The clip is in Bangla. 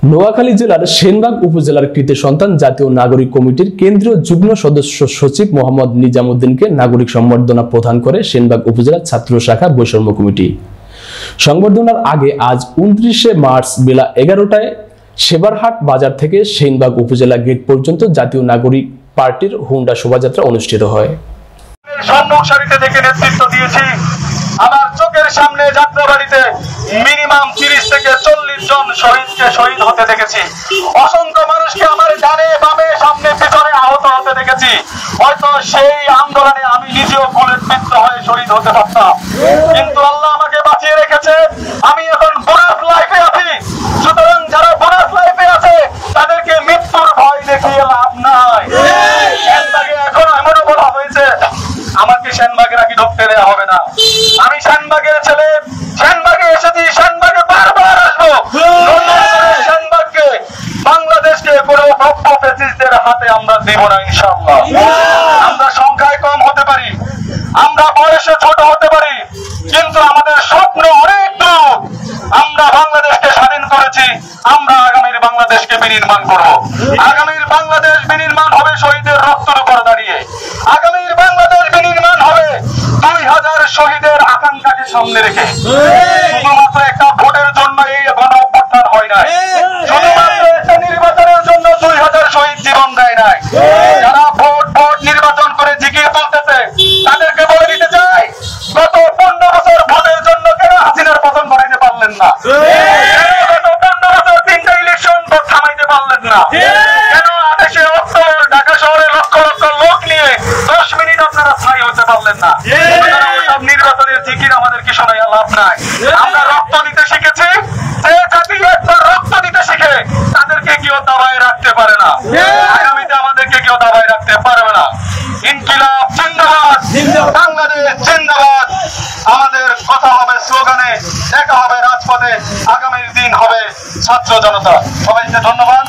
নোয়াখালী জেলার সেনবাগ উপজেলার কৃতি সন্তান জাতীয় নাগরিক কমিটির কেন্দ্রীয় যুগ্ম সদস্য সচিব মোহাম্মদ নিজামুদ্দিনকে নাগরিক সম্বর্ধনা প্রদান করে সেনবাগ উপজেলা ছাত্র শাখা বৈষম্য কমিটি। সংবর্ধনার আগে আজ 29 মার্চ বেলা 11টায় সেবারহাট বাজার থেকে সেনবাগ উপজেলা গেট পর্যন্ত জাতীয় নাগরিক পার্টির হুন্ডা শোভাযাত্রা অনুষ্ঠিত হয়। সম্মুখ সারিতে থেকে নেতৃত্ব দিয়েছি। আমার চোখের সামনে যাত্রাবাড়িতে মিনিমাম 30 থেকে 40 জন শহীদকে শহীদ হতে দেখেছি। অসংখ্য মানুষকে আমার ডানে বামে সামনে পিছনে আহত হতে দেখেছি। হয়তো সেই আন্দোলনে আমি নিজেও বুলেটবিদ্ধ হয়ে শহীদ হতে পারতাম, কিন্তু আল্লাহ আমাকে বাঁচিয়ে রেখেছে। আমি এখন বোনাস লাইফে আছি। সুতরাং যারা বোনাস লাইফে আছে তাদেরকে মৃত্যুর ভয় দেখিয়ে লাভ নাই। এখন এমনও বলা হয়েছে আমাকে সেনবাগে নাকি ঢুকতে দেওয়া হবে না। আমি সেনবাগের ছেলে, সেনবাগে এসেছি, সেনবাগে বারবার আসবো। সেনবাগকে বাংলাদেশকে কোনো ফ্যাসিস্টদের হাতে আমরা দেব না ইনশাআল্লাহ। আমরা সংখ্যায় কম হতে পারি, আমরা বয়সে ছোট হতে পারি, কিন্তু আমাদের স্বপ্ন অনেক দূর। আমরা বাংলাদেশকে স্বাধীন করেছি, আমরা আগামীর বাংলাদেশকে বিনির্মাণ করব। আগামীর বাংলাদেশ বিনির্মাণ হবে শহীদের রক্তের উপর দাঁড়িয়ে। আগামীর বাংলাদেশ বিনির্মাণ হবে 2000 শহীদের আকাঙ্ক্ষাকে সামনে রেখে। শুধুমাত্র একটা ভোটের জন্য এই গণ অভ্যুত্থান হয় নাই, শুধুমাত্র একটা নির্বাচনের জন্য 2000 শহীদ জীবন দেয় নাই। যারা ভোট নির্বাচন করে জিগিয়ে তুলতেছে তাদেরকে বলে দিতে চাই, গত 15 বছর ভোটের জন্য কেন হাসিনার পতন ঘটাইতে পারলেন না? গত 15 বছর 3টা ইলেকশন থামাইতে পারলেন না? কেন আদেশে অক্টোবর ঢাকা শহরে লক্ষ লক্ষ লোক নিয়ে 10 মিনিট আপনারা স্থায়ী হতে পারলেন না? সব নির্বাচনের জিকির আমাদেরকে শোনাইয়া লাভ নাই। আমরা রক্ত দিতে শিখেছি। যে জাতি একবার রক্ত দিতে শিখে তাদেরকে কেউ দাবায় রাখতে পারে না। আগামীতে আমাদেরকে কেউ দাবায় রাখতে পারবে না। ইনকিলাব জিন্দাবাদ, বাংলাদেশ জিন্দাবাদ। আমাদের কথা হবে স্লোগানে, দেখা হবে রাজপথে, আগামীর দিন হবে ছাত্র জনতা। সবাইকে ধন্যবাদ।